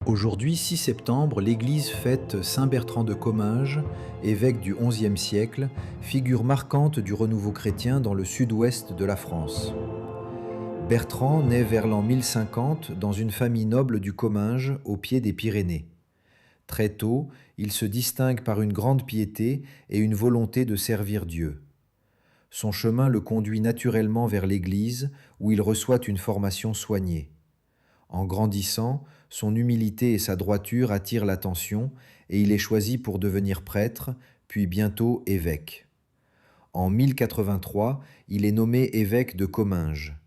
Aujourd'hui, 6 septembre, l'Église fête saint Bertrand de Comminges, évêque du XIe siècle, figure marquante du renouveau chrétien dans le sud-ouest de la France. Bertrand naît vers l'an 1050 dans une famille noble du Comminges, au pied des Pyrénées. Très tôt, il se distingue par une grande piété et une volonté de servir Dieu. Son chemin le conduit naturellement vers l'Église, où il reçoit une formation soignée. En grandissant, son humilité et sa droiture attirent l'attention et il est choisi pour devenir prêtre, puis bientôt évêque. En 1083, il est nommé évêque de Comminges.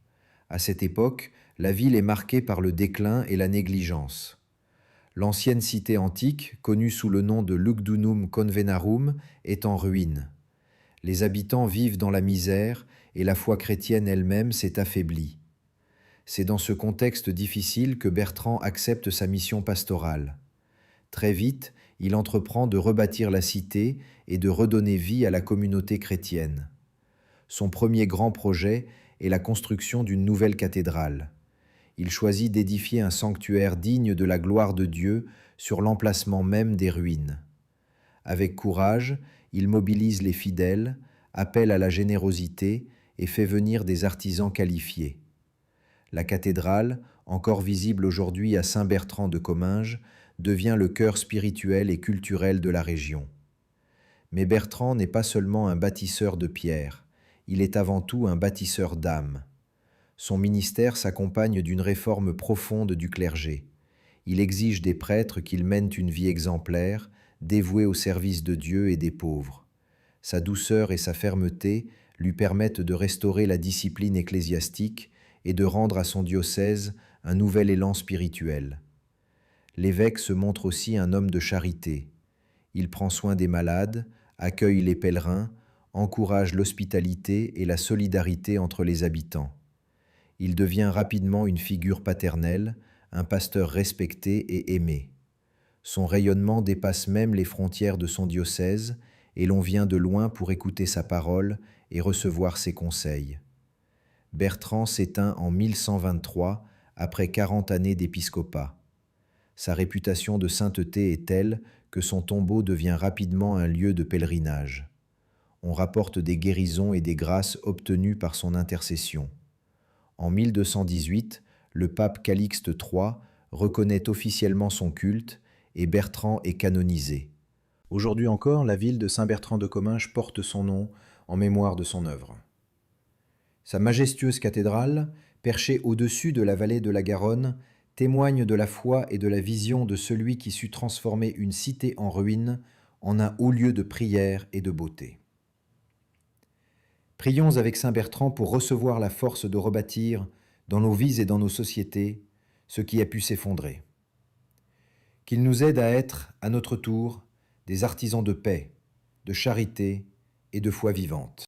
À cette époque, la ville est marquée par le déclin et la négligence. L'ancienne cité antique, connue sous le nom de Lugdunum Convenarum, est en ruine. Les habitants vivent dans la misère et la foi chrétienne elle-même s'est affaiblie. C'est dans ce contexte difficile que Bertrand accepte sa mission pastorale. Très vite, il entreprend de rebâtir la cité et de redonner vie à la communauté chrétienne. Son premier grand projet est la construction d'une nouvelle cathédrale. Il choisit d'édifier un sanctuaire digne de la gloire de Dieu sur l'emplacement même des ruines. Avec courage, il mobilise les fidèles, appelle à la générosité et fait venir des artisans qualifiés. La cathédrale, encore visible aujourd'hui à Saint-Bertrand de Comminges, devient le cœur spirituel et culturel de la région. Mais Bertrand n'est pas seulement un bâtisseur de pierre, il est avant tout un bâtisseur d'âme. Son ministère s'accompagne d'une réforme profonde du clergé. Il exige des prêtres qu'ils mènent une vie exemplaire, dévouée au service de Dieu et des pauvres. Sa douceur et sa fermeté lui permettent de restaurer la discipline ecclésiastique et de rendre à son diocèse un nouvel élan spirituel. L'évêque se montre aussi un homme de charité. Il prend soin des malades, accueille les pèlerins, encourage l'hospitalité et la solidarité entre les habitants. Il devient rapidement une figure paternelle, un pasteur respecté et aimé. Son rayonnement dépasse même les frontières de son diocèse et l'on vient de loin pour écouter sa parole et recevoir ses conseils. Bertrand s'éteint en 1123, après 40 années d'épiscopat. Sa réputation de sainteté est telle que son tombeau devient rapidement un lieu de pèlerinage. On rapporte des guérisons et des grâces obtenues par son intercession. En 1218, le pape Calixte III reconnaît officiellement son culte et Bertrand est canonisé. Aujourd'hui encore, la ville de Saint-Bertrand de Comminges porte son nom en mémoire de son œuvre. Sa majestueuse cathédrale, perchée au-dessus de la vallée de la Garonne, témoigne de la foi et de la vision de celui qui sut transformer une cité en ruine en un haut lieu de prière et de beauté. Prions avec saint Bertrand pour recevoir la force de rebâtir, dans nos vies et dans nos sociétés, ce qui a pu s'effondrer. Qu'il nous aide à être, à notre tour, des artisans de paix, de charité et de foi vivante.